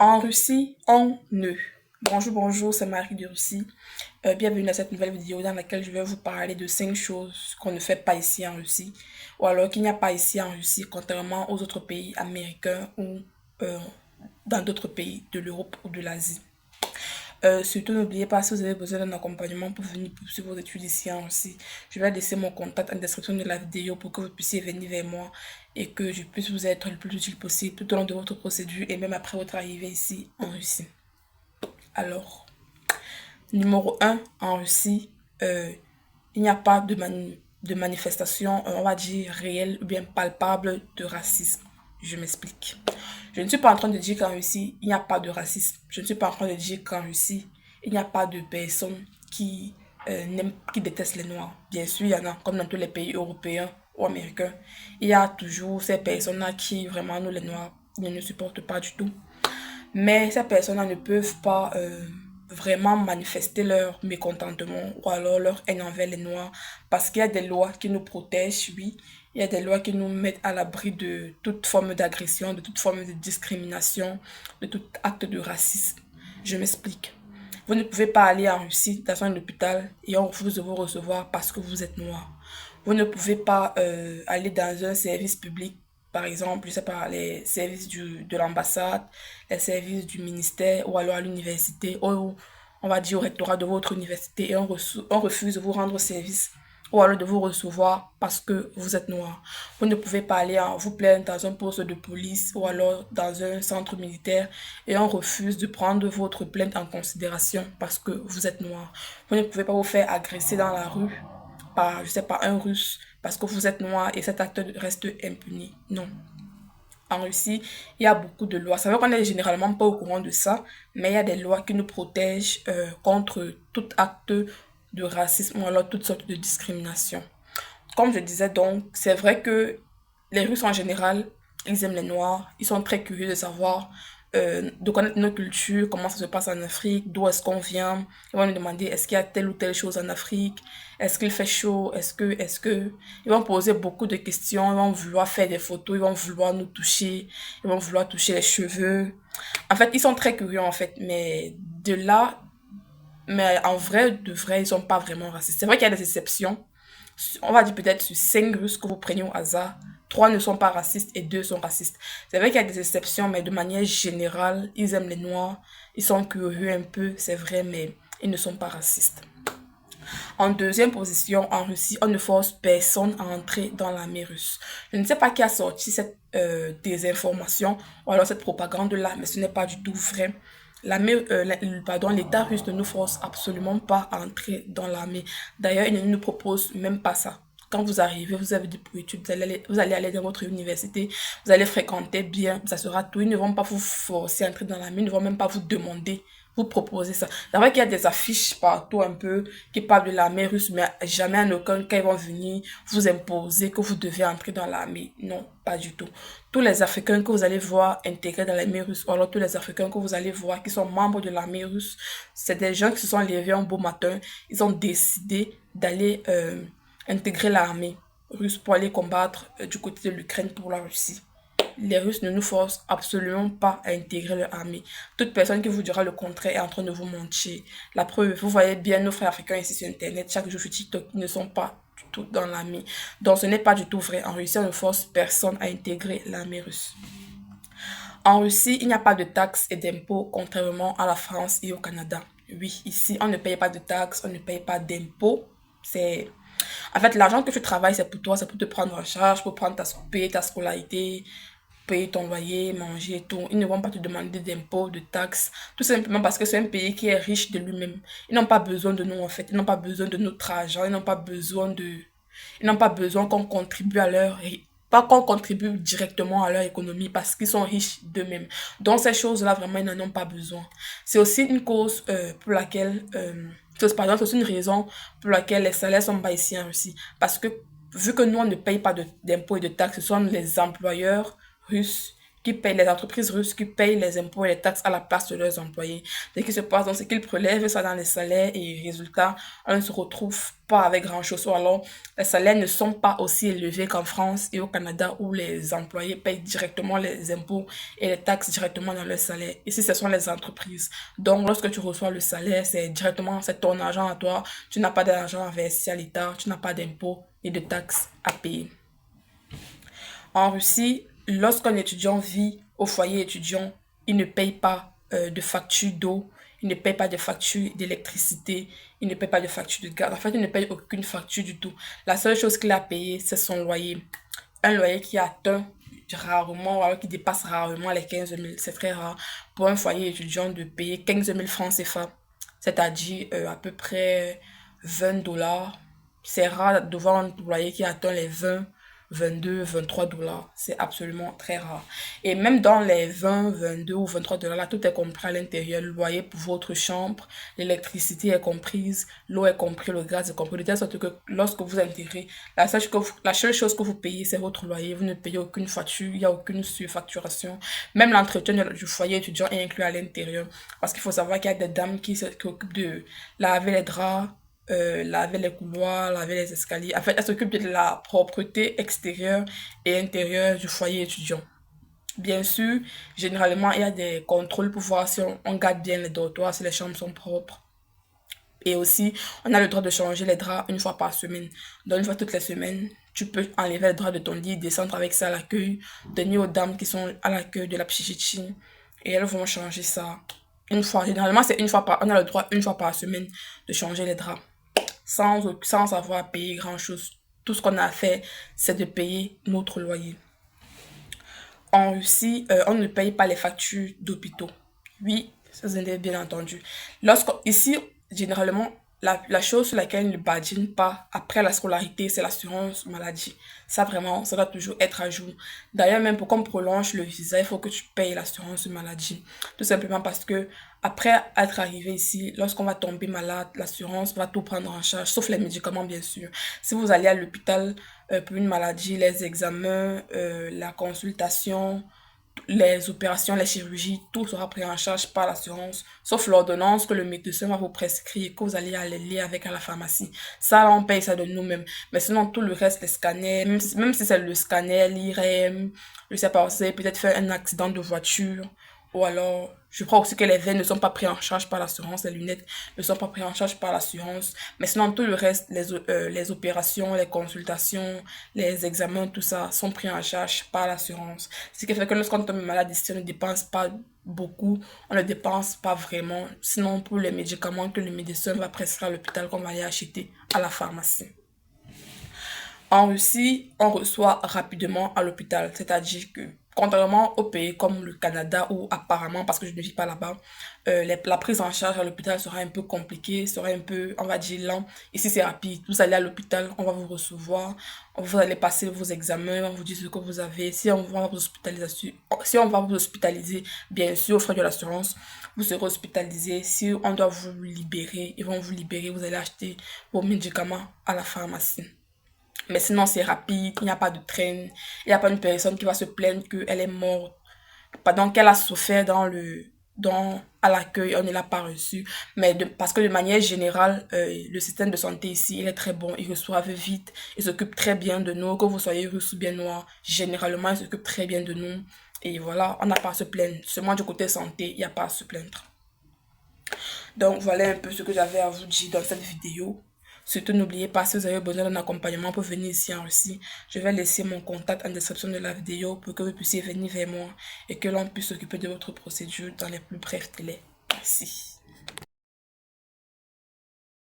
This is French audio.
En Russie, on ne. Bonjour, bonjour, c'est Marie de Russie. Bienvenue à cette nouvelle vidéo dans laquelle je vais vous parler de 5 choses qu'on ne fait pas ici en Russie, ou alors qu'il n'y a pas ici en Russie, contrairement aux autres pays américains ou euh, dans d'autres pays de l'Europe ou de l'Asie. Surtout, n'oubliez pas, si vous avez besoin d'un accompagnement pour venir poursuivre vos études ici en Russie, je vais laisser mon contact en description de la vidéo pour que vous puissiez venir vers moi et que je puisse vous être le plus utile possible tout au long de votre procédure et même après votre arrivée ici en Russie. Alors, numéro un en Russie, il n'y a pas de manifestation, on va dire, réelle ou bien palpable de racisme. Je m'explique. Je ne suis pas en train de dire qu'en Russie, il n'y a pas de racisme. Je ne suis pas en train de dire qu'en Russie, il n'y a pas de personnes qui détestent les Noirs. Bien sûr, il y en a, comme dans tous les pays européens ou américains. Il y a toujours ces personnes-là qui, vraiment, nous les Noirs, ne nous supportent pas du tout. Mais ces personnes-là ne peuvent pas vraiment manifester leur mécontentement ou alors leur haine envers les Noirs parce qu'il y a des lois qui nous protègent, oui. Il y a des lois qui nous mettent à l'abri de toute forme d'agression, de toute forme de discrimination, de tout acte de racisme. Je m'explique. Vous ne pouvez pas aller en Russie dans un hôpital et on refuse de vous recevoir parce que vous êtes noir. Vous ne pouvez pas aller dans un service public, par exemple, je sais pas, les services de l'ambassade, les services du ministère ou alors à l'université, ou on va dire au rectorat de votre université et on refuse de vous rendre service ou alors de vous recevoir parce que vous êtes noir. Vous ne pouvez pas aller vous plaindre dans un poste de police ou alors dans un centre militaire et on refuse de prendre votre plainte en considération parce que vous êtes noir. Vous ne pouvez pas vous faire agresser dans la rue par, je sais pas, un russe parce que vous êtes noir et cet acte reste impuni. Non. En Russie, il y a beaucoup de lois. C'est vrai qu'on n'est généralement pas au courant de ça, mais il y a des lois qui nous protègent contre tout acte de racisme ou alors toutes sortes de discrimination. Comme je disais donc, c'est vrai que les Russes en général, ils aiment les Noirs, ils sont très curieux de savoir, de connaître nos cultures, comment ça se passe en Afrique, d'où est-ce qu'on vient. Ils vont nous demander est-ce qu'il y a telle ou telle chose en Afrique, est-ce qu'il fait chaud, est-ce que. Ils vont poser beaucoup de questions, ils vont vouloir faire des photos, ils vont vouloir nous toucher, ils vont vouloir toucher les cheveux. En fait, ils sont très curieux en fait, mais de là, mais en vrai, de vrai, ils sont pas vraiment racistes. C'est vrai qu'il y a des exceptions, on va dire peut-être sur 5 Russes que vous preniez au hasard, 3 ne sont pas racistes et 2 sont racistes. C'est vrai qu'il y a des exceptions, mais de manière générale, ils aiment les Noirs, ils sont curieux un peu, c'est vrai, mais ils ne sont pas racistes. En deuxième position, en Russie, on ne force personne à entrer dans l'armée russe. Je ne sais pas qui a sorti cette désinformation ou alors cette propagande-là, mais ce n'est pas du tout vrai. L'État russe ne nous force absolument pas à entrer dans l'armée. D'ailleurs, il ne nous propose même pas ça. Quand vous arrivez, vous avez des études, vous allez aller dans votre université, vous allez fréquenter bien, ça sera tout. Ils ne vont pas vous forcer à entrer dans l'armée, ils ne vont même pas vous demander, vous proposer ça. C'est vrai qu'il y a des affiches partout un peu qui parlent de l'armée russe, mais jamais en aucun cas ils vont venir vous imposer que vous devez entrer dans l'armée. Non, pas du tout. Tous les Africains que vous allez voir intégrés dans l'armée russe, ou alors tous les Africains que vous allez voir qui sont membres de l'armée russe, c'est des gens qui se sont levés un beau matin, ils ont décidé d'aller intégrer l'armée russe pour aller combattre du côté de l'Ukraine pour la Russie. Les Russes ne nous forcent absolument pas à intégrer leur armée. Toute personne qui vous dira le contraire est en train de vous mentir. La preuve, vous voyez bien nos frères africains ici sur Internet, chaque jour sur TikTok, ils ne sont pas du tout dans l'armée. Donc ce n'est pas du tout vrai. En Russie, on ne force personne à intégrer l'armée russe. En Russie, il n'y a pas de taxes et d'impôts, contrairement à la France et au Canada. Oui, ici, on ne paye pas de taxes, on ne paye pas d'impôts. C'est En fait, l'argent que tu travailles, c'est pour toi, c'est pour te prendre en charge, pour payer ta scolarité, payer ton loyer, manger et tout. Ils ne vont pas te demander d'impôts, de taxes, tout simplement parce que c'est un pays qui est riche de lui-même. Ils n'ont pas besoin de nous, en fait. Ils n'ont pas besoin de notre argent. Ils n'ont pas besoin qu'on contribue à leur, pas qu'on contribue directement à leur économie parce qu'ils sont riches d'eux-mêmes. Donc, ces choses-là, vraiment, ils n'en ont pas besoin. C'est aussi une cause pour laquelle, par exemple, c'est aussi une raison pour laquelle les salaires sont bas ici en Russie. Parce que, vu que nous, on ne paye pas d'impôts et de taxes, ce sont les employeurs russes les entreprises russes qui payent les impôts et les taxes à la place de leurs employés. Ce qui se passe, donc, c'est qu'ils prélèvent ça dans les salaires et résultat, on ne se retrouve pas avec grand-chose. Ou alors, les salaires ne sont pas aussi élevés qu'en France et au Canada où les employés payent directement les impôts et les taxes directement dans leur salaire. Ici, ce sont les entreprises. Donc, lorsque tu reçois le salaire, c'est ton argent à toi. Tu n'as pas d'argent à verser à l'État, tu n'as pas d'impôts et de taxes à payer. En Russie, lorsqu'un étudiant vit au foyer étudiant, il ne paye pas de facture d'eau, il ne paye pas de facture d'électricité, il ne paye pas de facture de gaz. En fait, il ne paye aucune facture du tout. La seule chose qu'il a payé, c'est son loyer. Un loyer qui atteint rarement, alors qui dépasse rarement les 15 000. C'est très rare pour un foyer étudiant de payer 15 000 francs CFA, c'est-à-dire à peu près 20 $. C'est rare de voir un loyer qui atteint les 20, 22, 23 $. C'est absolument très rare. Et même dans les 20, 22 ou 23 $, là, tout est compris à l'intérieur. Le loyer pour votre chambre, l'électricité est comprise, l'eau est comprise, le gaz est compris. De telle sorte que lorsque vous intégrez, la seule chose que vous payez, c'est votre loyer. Vous ne payez aucune facture, il n'y a aucune surfacturation. Même l'entretien du foyer étudiant est inclus à l'intérieur. Parce qu'il faut savoir qu'il y a des dames qui occupent de laver les draps, laver les couloirs, laver les escaliers. En fait, elle s'occupe de la propreté extérieure et intérieure du foyer étudiant. Bien sûr, généralement, il y a des contrôles pour voir si on garde bien les dortoirs, si les chambres sont propres. Et aussi, on a le droit de changer les draps une fois par semaine. Donc, une fois toutes les semaines, tu peux enlever les draps de ton lit, descendre avec ça à l'accueil, donner aux dames qui sont à l'accueil de la psychiatrie. Et elles vont changer ça une fois. Généralement, on a le droit une fois par semaine de changer les draps sans avoir à payer grand-chose. Tout ce qu'on a fait, c'est de payer notre loyer. En Russie, on ne paye pas les factures d'hôpitaux. Oui, ça vous avez bien entendu. Ici, généralement, la chose sur laquelle ils ne badinent pas après la scolarité, c'est l'assurance maladie. Ça, vraiment, ça doit toujours être à jour. D'ailleurs, même pour qu'on prolonge le visa, il faut que tu payes l'assurance maladie. Tout simplement parce que après être arrivé ici, lorsqu'on va tomber malade, l'assurance va tout prendre en charge, sauf les médicaments, bien sûr. Si vous allez à l'hôpital pour une maladie, les examens, la consultation, les opérations, les chirurgies, tout sera pris en charge par l'assurance, sauf l'ordonnance que le médecin va vous prescrire, que vous allez aller lire avec à la pharmacie. Ça, on paye ça de nous-mêmes. Mais sinon, tout le reste, les scanners, même si c'est le scanner, l'IRM, je sais pas, vous avez peut-être fait un accident de voiture, ou alors, je crois aussi que les verres ne sont pas pris en charge par l'assurance, les lunettes ne sont pas pris en charge par l'assurance. Mais sinon, tout le reste, les opérations, les consultations, les examens, tout ça, sont pris en charge par l'assurance. Ce qui fait que lorsqu'on tombe malade ici, on ne dépense pas beaucoup, on ne dépense pas vraiment. Sinon, pour les médicaments que le médecin va prescrire à l'hôpital, qu'on va aller acheter à la pharmacie. En Russie, on reçoit rapidement à l'hôpital, c'est-à-dire que contrairement aux pays comme le Canada où apparemment, parce que je ne vis pas là-bas, la prise en charge à l'hôpital sera un peu compliquée, sera un peu, on va dire, lent. Ici, c'est rapide. Vous allez à l'hôpital, on va vous recevoir, vous allez passer vos examens, on vous dit ce que vous avez. Si on va vous hospitaliser, bien sûr, aux frais de l'assurance, vous serez hospitalisé. Si on doit vous libérer, ils vont vous libérer, vous allez acheter vos médicaments à la pharmacie. Mais sinon, c'est rapide, il n'y a pas de traîne, il n'y a pas une personne qui va se plaindre qu'elle est morte pendant qu'elle a souffert à l'accueil, on ne l'a pas reçu. Mais parce que de manière générale, le système de santé ici, il est très bon, ils reçoivent vite, ils s'occupent très bien de nous, que vous soyez russe ou bien noir, généralement, ils s'occupent très bien de nous. Et voilà, on n'a pas à se plaindre. Seulement du côté santé, il n'y a pas à se plaindre. Donc voilà un peu ce que j'avais à vous dire dans cette vidéo. Surtout, n'oubliez pas, si vous avez besoin d'un accompagnement pour venir ici en Russie, je vais laisser mon contact en description de la vidéo pour que vous puissiez venir vers moi et que l'on puisse s'occuper de votre procédure dans les plus brefs délais. Merci.